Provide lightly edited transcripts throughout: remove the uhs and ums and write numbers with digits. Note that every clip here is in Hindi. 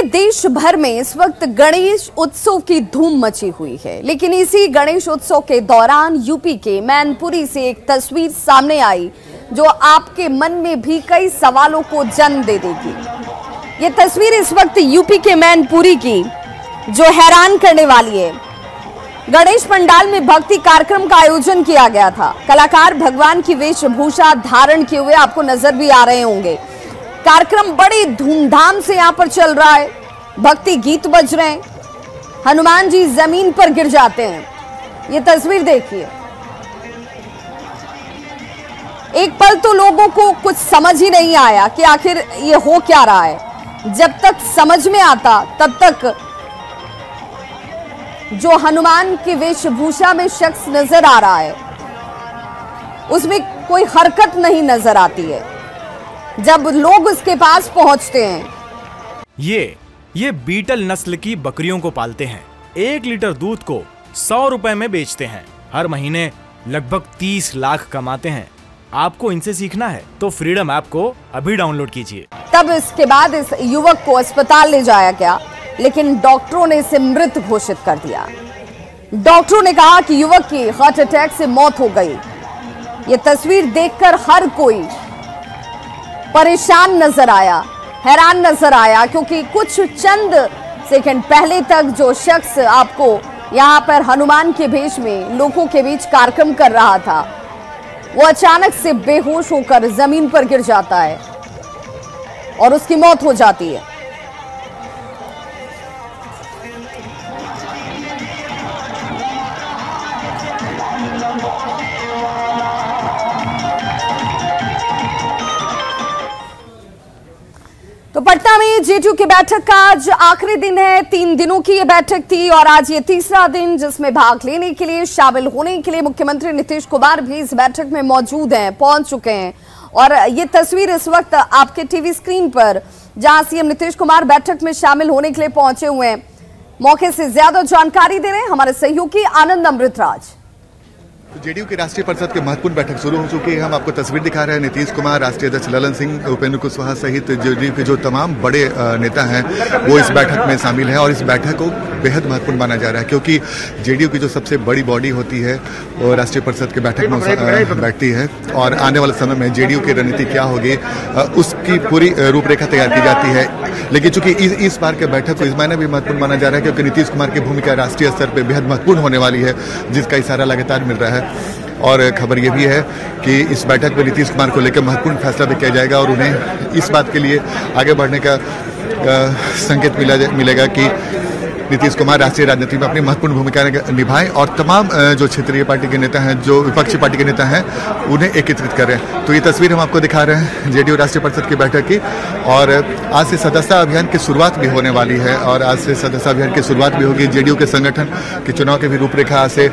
देश भर में इस वक्त गणेश उत्सव की धूम मची हुई है, लेकिन इसी गणेश उत्सव के दौरान यूपी के मैनपुरी से एक तस्वीर सामने आई जो आपके मन में भी कई सवालों को जन्म दे देगी। ये तस्वीर इस वक्त यूपी के मैनपुरी की जो हैरान करने वाली है। गणेश पंडाल में भक्ति कार्यक्रम का आयोजन किया गया था। कलाकार भगवान की वेशभूषा धारण किए हुए आपको नजर भी आ रहे होंगे। कार्यक्रम बड़ी धूमधाम से यहां पर चल रहा है। भक्ति गीत बज रहे हैं, हनुमान जी जमीन पर गिर जाते हैं। ये तस्वीर देखिए। एक पल तो लोगों को कुछ समझ ही नहीं आया कि आखिर ये हो क्या रहा है। जब तक समझ में आता तब तक जो हनुमान की वेशभूषा में शख्स नजर आ रहा है उसमें कोई हरकत नहीं नजर आती है। जब लोग उसके पास पहुंचते हैं, ये बीटल नस्ल की बकरियों को पालते हैं। 1 लीटर दूध को 100 रुपए में बेचते हैं। हर महीने लगभग 30 लाख कमाते हैं। आपको इनसे सीखना है तो फ्रीडम ऐप को अभी डाउनलोड कीजिए। तब इसके बाद इस युवक को अस्पताल ले जाया गया, लेकिन डॉक्टरों ने इसे मृत घोषित कर दिया। डॉक्टरों ने कहा कि युवक की हार्ट अटैक से मौत हो गई। ये तस्वीर देखकर हर कोई परेशान नजर आया, हैरान नजर आया, क्योंकि कुछ चंद सेकंड पहले तक जो शख्स आपको यहां पर हनुमान के भेष में लोगों के बीच कार्यक्रम कर रहा था, वो अचानक से बेहोश होकर जमीन पर गिर जाता है और उसकी मौत हो जाती है। तो पटना में जेडीयू की बैठक का आज आखिरी दिन है। 3 दिनों की ये बैठक थी और आज ये तीसरा दिन, जिसमें भाग लेने के लिए, शामिल होने के लिए मुख्यमंत्री नीतीश कुमार भी इस बैठक में मौजूद हैं, पहुंच चुके हैं। और ये तस्वीर इस वक्त आपके टीवी स्क्रीन पर, जहां सीएम नीतीश कुमार बैठक में शामिल होने के लिए पहुंचे हुए हैं। मौके से ज्यादा जानकारी दे रहे हैं हमारे सहयोगी आनंद अमृतराज। जेडीयू की राष्ट्रीय परिषद की महत्वपूर्ण बैठक शुरू हो चुकी है। हम आपको तस्वीर दिखा रहे हैं। नीतीश कुमार, राष्ट्रीय अध्यक्ष ललन सिंह, उपेंद्र कुशवाहा सहित जेडीयू के जो तमाम बड़े नेता हैं वो इस बैठक में शामिल हैं। और इस बैठक को बेहद महत्वपूर्ण माना जा रहा है, क्योंकि जेडीयू की जो सबसे बड़ी बॉडी होती है वो राष्ट्रीय परिषद की बैठक में बैठती है। और आने वाले समय में जेडीयू की रणनीति क्या होगी उसकी पूरी रूपरेखा तैयार की जाती है। लेकिन चूंकि इस बार के बैठक को इस मायने भी महत्वपूर्ण माना जा रहा है क्योंकि नीतीश कुमार की भूमिका राष्ट्रीय स्तर पर बेहद महत्वपूर्ण होने वाली है, जिसका इशारा लगातार मिल रहा है। और खबर यह भी है कि इस बैठक में नीतीश कुमार को लेकर महत्वपूर्ण फैसला भी किया जाएगा और उन्हें इस बात के लिए आगे बढ़ने का संकेत मिलेगा कि नीतीश कुमार राष्ट्रीय राजनीति में अपनी महत्वपूर्ण भूमिका निभाएं और तमाम जो क्षेत्रीय पार्टी के नेता हैं, जो विपक्षी पार्टी के नेता हैं, उन्हें एकत्रित करें। तो ये तस्वीर हम आपको दिखा रहे हैं जेडीयू राष्ट्रीय परिषद की बैठक की। और आज से सदस्यता अभियान की शुरुआत भी होने वाली है और आज से सदस्यता अभियान की शुरुआत भी होगी। जेडीयू के संगठन के चुनाव की भी रूपरेखा आज से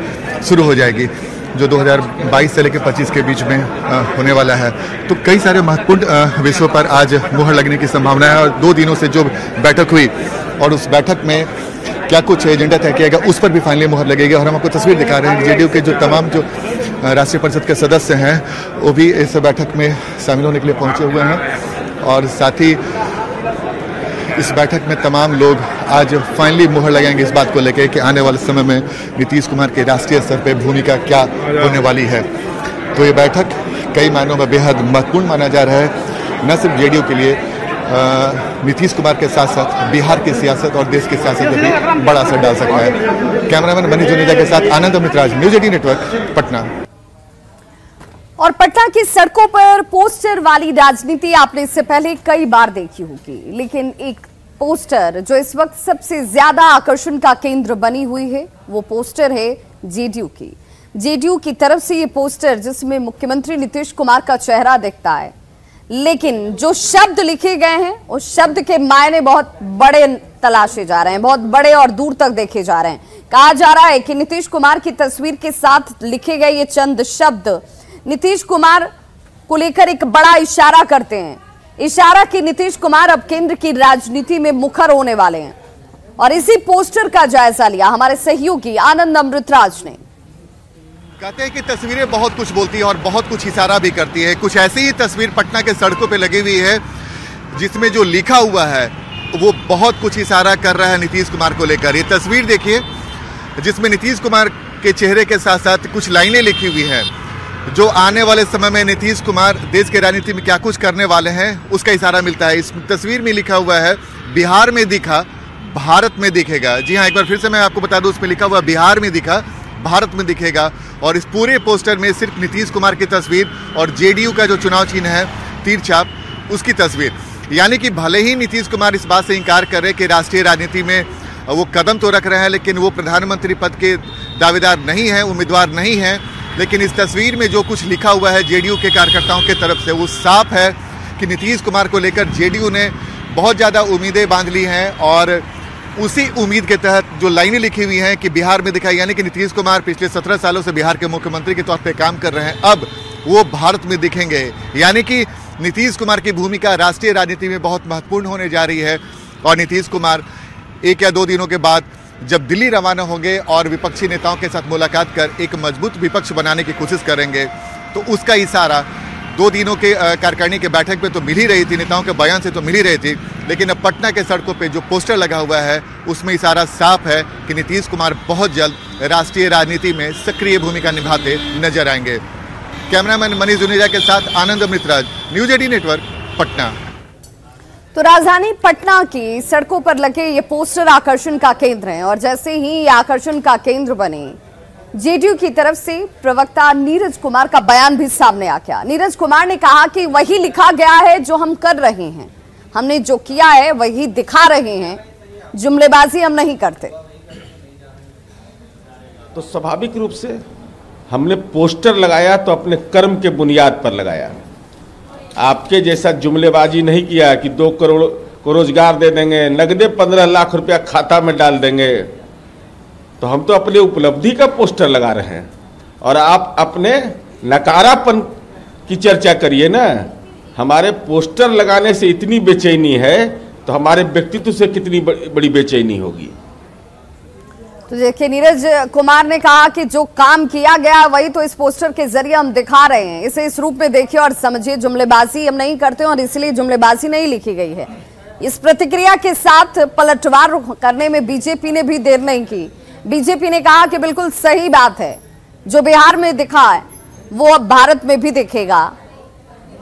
शुरू हो जाएगी, जो 2022 से लेकर 25 के बीच में होने वाला है। तो कई सारे महत्वपूर्ण विषयों पर आज मुहर लगने की संभावना है। और 2 दिनों से जो बैठक हुई और उस बैठक में क्या कुछ एजेंडा तय किया गया उस पर भी फाइनली मुहर लगेगी। और हम आपको तस्वीर दिखा रहे हैं जेडीयू के जो तमाम जो राष्ट्रीय परिषद के सदस्य हैं वो भी इस बैठक में शामिल होने के लिए पहुंचे हुए हैं। और साथ ही इस बैठक में तमाम लोग आज फाइनली मुहर लगाएंगे इस बात को लेकर कि आने वाले समय में नीतीश कुमार के राष्ट्रीय स्तर पर भूमिका क्या होने वाली है। तो ये बैठक कई मायनों में बेहद महत्वपूर्ण माना जा रहा है, न सिर्फ जेडीयू के लिए, नीतीश कुमार के साथ साथ बिहार की सियासत और देश की सियासत में भी बड़ा असर डाल सकता है। कैमरामैन मनीष जुनेजा के साथ आनंद अमृतराज, न्यूज 18 नेटवर्क, पटना। और पटना की सड़कों पर पोस्टर वाली राजनीति आपने इससे पहले कई बार देखी होगी, लेकिन एक पोस्टर जो इस वक्त सबसे ज्यादा आकर्षण का केंद्र बनी हुई है वो पोस्टर है जेडीयू की। जेडीयू की तरफ से ये पोस्टर, जिसमें मुख्यमंत्री नीतीश कुमार का चेहरा दिखता है, लेकिन जो शब्द लिखे गए हैं उस शब्द के मायने बहुत बड़े तलाशे जा रहे हैं, बहुत बड़े और दूर तक देखे जा रहे हैं। कहा जा रहा है कि नीतीश कुमार की तस्वीर के साथ लिखे गए ये चंद शब्द नीतीश कुमार को लेकर एक बड़ा इशारा करते हैं। इशारा कि नीतीश कुमार अब केंद्र की राजनीति में मुखर होने वाले हैं। और इसी पोस्टर का जायजा लिया हमारे सहयोगी आनंद अमृतराज ने। कहते हैं कि तस्वीरें बहुत कुछ बोलती है और बहुत कुछ इशारा भी करती है। कुछ ऐसी ही तस्वीर पटना के सड़कों पे लगी हुई है जिसमें जो लिखा हुआ है वो बहुत कुछ इशारा कर रहा है नीतीश कुमार को लेकर। ये तस्वीर देखिए जिसमें नीतीश कुमार के चेहरे के साथ साथ कुछ लाइनें लिखी हुई हैं जो आने वाले समय में नीतीश कुमार देश के राजनीति में क्या कुछ करने वाले हैं उसका इशारा मिलता है। इस तस्वीर में लिखा हुआ है बिहार में दिखा भारत में दिखेगा। जी हाँ, एक बार फिर से मैं आपको बता दूं, उसमें लिखा हुआ बिहार में दिखा भारत में दिखेगा। और इस पूरे पोस्टर में सिर्फ नीतीश कुमार की तस्वीर और जेडीयू का जो चुनाव चिन्ह है तीर छाप, उसकी तस्वीर। यानी कि भले ही नीतीश कुमार इस बात से इनकार कर रहे कि राष्ट्रीय राजनीति में वो कदम तो रख रहे हैं, लेकिन वो प्रधानमंत्री पद के दावेदार नहीं हैं, उम्मीदवार नहीं हैं। लेकिन इस तस्वीर में जो कुछ लिखा हुआ है जेडीयू के कार्यकर्ताओं की तरफ से, वो साफ है कि नीतीश कुमार को लेकर जेडीयू ने बहुत ज़्यादा उम्मीदें बांध ली हैं। और उसी उम्मीद के तहत जो लाइनें लिखी हुई हैं कि बिहार में दिखाई, यानी कि नीतीश कुमार पिछले 17 सालों से बिहार के मुख्यमंत्री के तौर पे काम कर रहे हैं, अब वो भारत में दिखेंगे। यानी कि नीतीश कुमार की भूमिका राष्ट्रीय राजनीति में बहुत महत्वपूर्ण होने जा रही है। और नीतीश कुमार 1 या 2 दिनों के बाद जब दिल्ली रवाना होंगे और विपक्षी नेताओं के साथ मुलाकात कर एक मजबूत विपक्ष बनाने की कोशिश करेंगे, तो उसका इशारा 2 दिनों के कार्यकारिणी के बैठक में तो मिल ही रही थी, नेताओं के बयान से तो मिल ही रही थी। लेकिन अब पटना के सड़कों पे जो पोस्टर लगा हुआ है उसमें इशारा साफ है कि नीतीश कुमार बहुत जल्द राष्ट्रीय राजनीति में सक्रिय भूमिका निभाते नजर आएंगे। कैमरामैन मनीष जुनेजा के साथ आनंद अमृतराज, न्यूज 18 नेटवर्क, पटना। तो राजधानी पटना की सड़कों पर लगे ये पोस्टर आकर्षण का केंद्र हैं और जैसे ही ये आकर्षण का केंद्र बने, जेडीयू की तरफ से प्रवक्ता नीरज कुमार का बयान भी सामने आ गया। नीरज कुमार ने कहा कि वही लिखा गया है जो हम कर रहे हैं, हमने जो किया है वही दिखा रहे हैं, जुमलेबाजी हम नहीं करते। तो स्वाभाविक रूप से हमने पोस्टर लगाया तो अपने कर्म के बुनियाद पर लगाया। आपके जैसा जुमलेबाजी नहीं किया कि 2 करोड़ को रोजगार दे देंगे, नगदे 15 लाख रुपया खाता में डाल देंगे। तो हम तो अपने उपलब्धि का पोस्टर लगा रहे हैं और आप अपने नकारापन की चर्चा करिए ना। हमारे पोस्टर लगाने से इतनी बेचैनी है तो हमारे व्यक्तित्व से कितनी बड़ी बेचैनी होगी। तो देखिए, नीरज कुमार ने कहा कि जो काम किया गया वही तो इस पोस्टर के जरिए हम दिखा रहे हैं, इसे इस रूप में देखिए और समझिए। जुमलेबाजी हम नहीं करते और इसलिए जुमलेबाजी नहीं लिखी गई है। इस प्रतिक्रिया के साथ पलटवार करने में बीजेपी ने भी देर नहीं की। बीजेपी ने कहा कि बिल्कुल सही बात है, जो बिहार में दिखा है वो अब भारत में भी दिखेगा।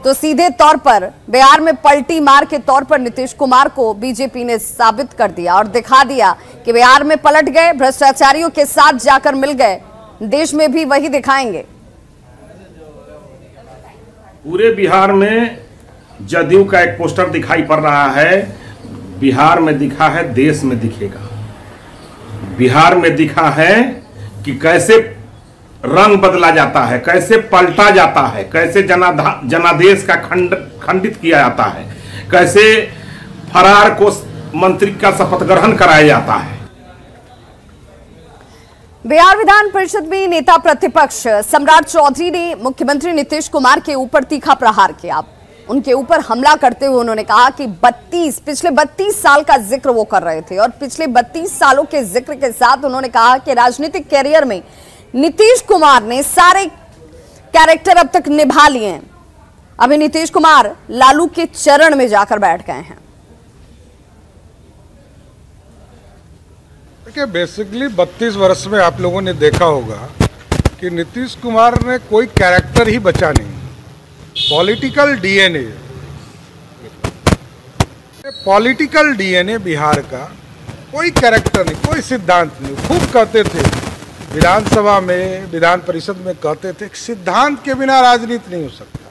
तो सीधे तौर पर बिहार में पलटी मार के तौर पर नीतीश कुमार को बीजेपी ने साबित कर दिया और दिखा दिया कि बिहार में पलट गए, भ्रष्टाचारियों के साथ जाकर मिल गए, देश में भी वही दिखाएंगे। पूरे बिहार में जदयू का एक पोस्टर दिखाई पड़ रहा है, बिहार में दिखा है देश में दिखेगा। बिहार में दिखा है कि कैसे रंग बदला जाता है, कैसे पलटा जाता है, कैसे जनादेश का खंडित किया जाता है, कैसे फरार को मंत्री का शपथ ग्रहण कराया जाता है। बिहार विधान परिषद में नेता प्रतिपक्ष सम्राट चौधरी ने मुख्यमंत्री नीतीश कुमार के ऊपर तीखा प्रहार किया। उनके ऊपर हमला करते हुए उन्होंने कहा कि पिछले 32 साल का जिक्र वो कर रहे थे और पिछले 32 सालों के जिक्र के साथ उन्होंने कहा कि राजनीतिक कैरियर में नीतीश कुमार ने सारे कैरेक्टर अब तक निभा लिए हैं। अभी नीतीश कुमार लालू के चरण में जाकर बैठ गए हैं। देखिए, बेसिकली 32 वर्ष में आप लोगों ने देखा होगा कि नीतीश कुमार ने कोई कैरेक्टर ही बचा नहीं। पॉलिटिकल डीएनए बिहार का कोई कैरेक्टर नहीं, कोई सिद्धांत नहीं। खूब कहते थे विधानसभा में, विधान परिषद में कहते थे सिद्धांत के बिना राजनीति नहीं हो सकता।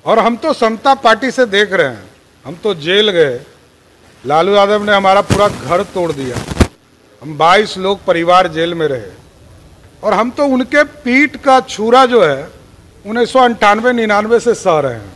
और हम तो समता पार्टी से देख रहे हैं, हम तो जेल गए, लालू यादव ने हमारा पूरा घर तोड़ दिया, हम 22 लोग परिवार जेल में रहे और हम तो उनके पीठ का छुरा जो है 1998-99 से सह रहे हैं।